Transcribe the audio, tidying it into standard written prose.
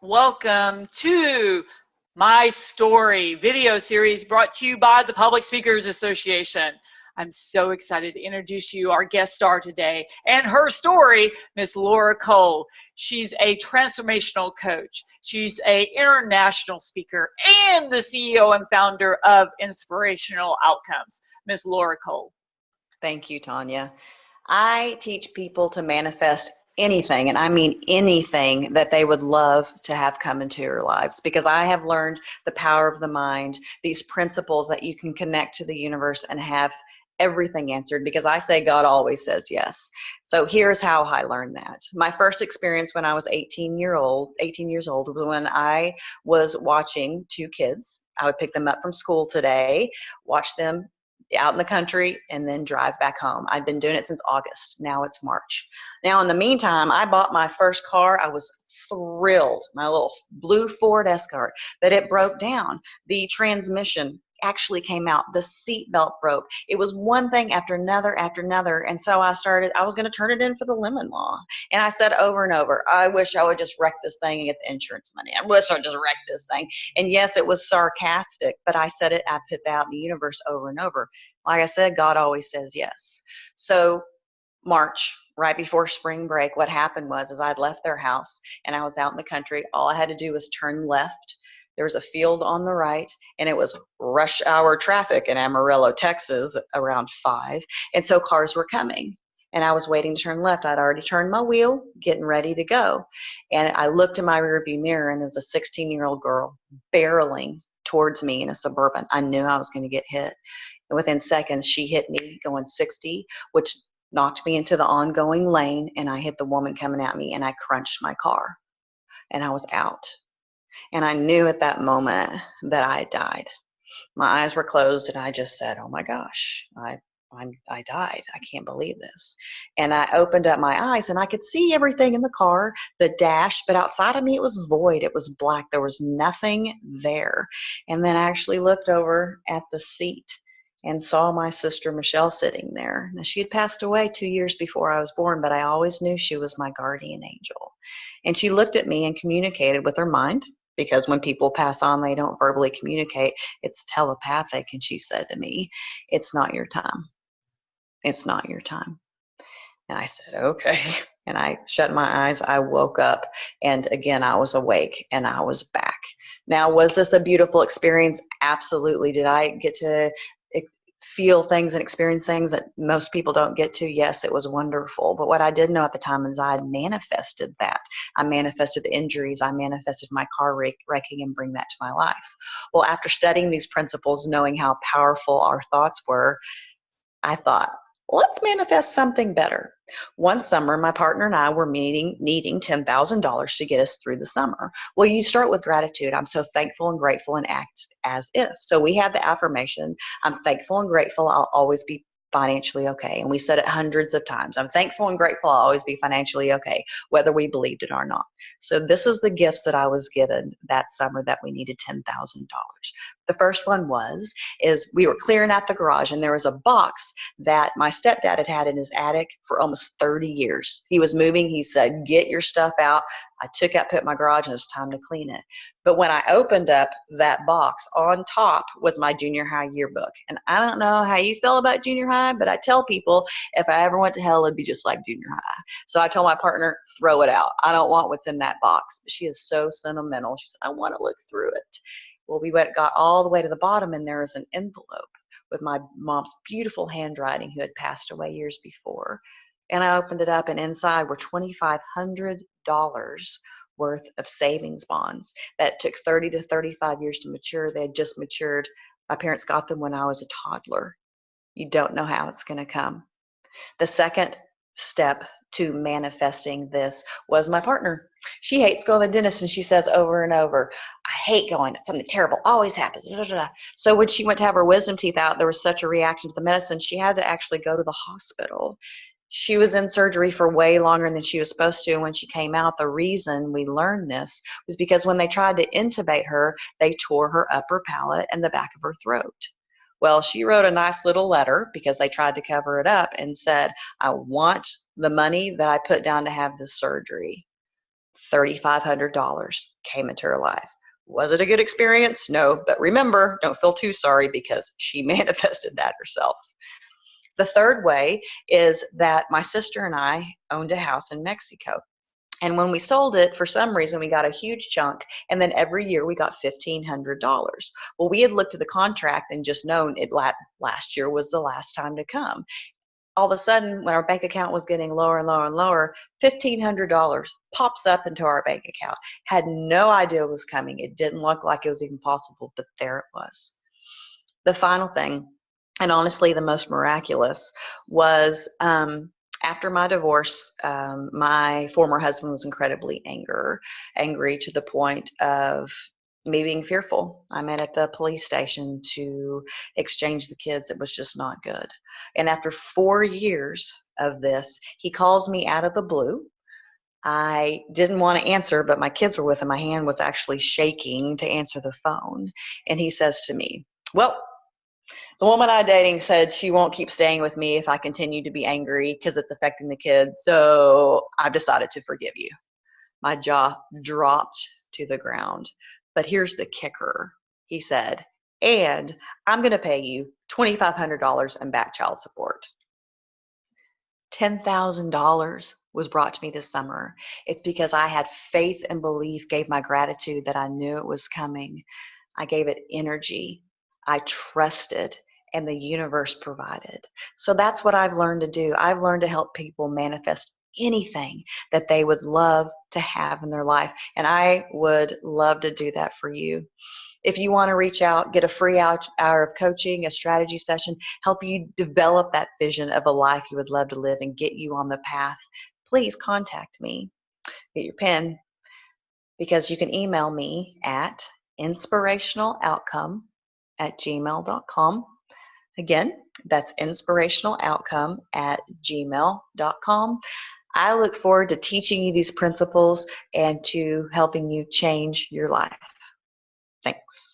Welcome to My Story video series brought to you by the Public Speakers Association. I'm so excited to introduce you our guest star today and her story, Miss Laura Cole. She's a transformational coach. She's an international speaker and the CEO and founder of Inspirational Outcomes. Miss Laura Cole. Thank you, Tanya. I teach people to manifest anything, and I mean anything that they would love to have come into your lives, because I have learned the power of the mind, these principles that you can connect to the universe and have everything answered, because I say God always says yes. So here's how I learned that. My first experience when I was 18 years old was when I was watching two kids. I would pick them up from school today, watch them out in the country, and then drive back home. I'd been doing it since August. Now it's March. Now, in the meantime, I bought my first car. I was thrilled, my little blue Ford Escort, but it broke down. The transmission actually came out. The seat belt broke. It was one thing after another after another. And so I was going to turn it in for the lemon law. And I said over and over, I wish I would just wreck this thing and get the insurance money. I wish I would just wreck this thing. And yes, it was sarcastic, but I said it, I put that out in the universe over and over. Like I said, God always says yes. So March, right before spring break, what happened was I'd left their house and I was out in the country. All I had to do was turn left. There was a field on the right, and it was rush hour traffic in Amarillo, Texas, around 5. And so cars were coming, and I was waiting to turn left. I'd already turned my wheel, getting ready to go. And I looked in my rearview mirror, and there was a 16-year-old girl barreling towards me in a Suburban. I knew I was going to get hit. And within seconds, she hit me going 60, which knocked me into the ongoing lane, and I hit the woman coming at me, and I crunched my car, and I was out. And I knew at that moment that I had died. My eyes were closed, and I just said, oh my gosh, I died. I can't believe this. And I opened up my eyes, and I could see everything in the car, the dash, but outside of me, it was void. It was black. There was nothing there. And then I actually looked over at the seat and saw my sister Michelle sitting there. Now, she had passed away 2 years before I was born, but I always knew she was my guardian angel. And she looked at me and communicated with her mind, because when people pass on, they don't verbally communicate. It's telepathic. And she said to me, it's not your time. It's not your time. And I said, okay. And I shut my eyes. I woke up, and again, I was awake and I was back. Now, was this a beautiful experience? Absolutely. Did I get to feel things and experience things that most people don't get to? Yes, it was wonderful. But what I didn't know at the time is I had manifested that. I manifested the injuries. I manifested my car wrecking and bring that to my life. Well, after studying these principles, knowing how powerful our thoughts were, I thought, let's manifest something better. One summer, my partner and I were needing $10,000 to get us through the summer. Well, you start with gratitude. I'm so thankful and grateful, and act as if. So we had the affirmation, I'm thankful and grateful, I'll always be financially okay. And we said it hundreds of times. I'm thankful and grateful, I'll always be financially okay, whether we believed it or not. So this is the gifts that I was given that summer that we needed $10,000. The first one is we were clearing out the garage, and there was a box that my stepdad had had in his attic for almost 30 years. He was moving. He said, get your stuff out. I took out, put it in my garage, and it was time to clean it. But when I opened up that box, on top was my junior high yearbook. And I don't know how you feel about junior high, but I tell people if I ever went to hell, it'd be just like junior high. So I told my partner, throw it out. I don't want what's in that box. But she is so sentimental. She said, I want to look through it. Well, got all the way to the bottom, and there was an envelope with my mom's beautiful handwriting, who had passed away years before. And I opened it up, and inside were $2,500 worth of savings bonds that took 30 to 35 years to mature. They had just matured. My parents got them when I was a toddler. You don't know how it's going to come. The second step to manifesting this was my partner. She hates going to the dentist, and she says over and over, I hate going. It's something terrible. Always happens. Da, da, da. So when she went to have her wisdom teeth out, there was such a reaction to the medicine, she had to actually go to the hospital. She was in surgery for way longer than she was supposed to. And when she came out, the reason we learned this was because when they tried to intubate her, they tore her upper palate and the back of her throat. Well, she wrote a nice little letter, because they tried to cover it up, and said, I want the money that I put down to have this surgery. $3,500 came into her life. Was it a good experience? No, but remember, don't feel too sorry because she manifested that herself. The third way is that my sister and I owned a house in Mexico. And when we sold it, for some reason, we got a huge chunk. And then every year we got $1,500. Well, we had looked at the contract and just known it last year was the last time to come. All of a sudden, when our bank account was getting lower and lower and lower, $1,500 pops up into our bank account. Had no idea it was coming. It didn't look like it was even possible, but there it was. The final thing, and honestly the most miraculous, was after my divorce, my former husband was incredibly angry to the point of me being fearful. I met at the police station to exchange the kids. It was just not good. And after 4 years of this, he calls me out of the blue. I didn't want to answer, but my kids were with him. My hand was actually shaking to answer the phone. And he says to me, well, the woman I'm dating said she won't keep staying with me if I continue to be angry because it's affecting the kids. So I've decided to forgive you. My jaw dropped to the ground. But here's the kicker. He said, and I'm going to pay you $2,500 in back child support. $10,000 was brought to me this summer. It's because I had faith and belief, gave my gratitude that I knew it was coming. I gave it energy. I trusted, and the universe provided. So that's what I've learned to do. I've learned to help people manifest anything that they would love to have in their life. And I would love to do that for you. If you want to reach out, get a free hour of coaching, a strategy session, help you develop that vision of a life you would love to live and get you on the path, please contact me. Get your pen, because you can email me at inspirationaloutcome@gmail.com. Again, that's inspirationaloutcome@gmail.com. I look forward to teaching you these principles and to helping you change your life. Thanks.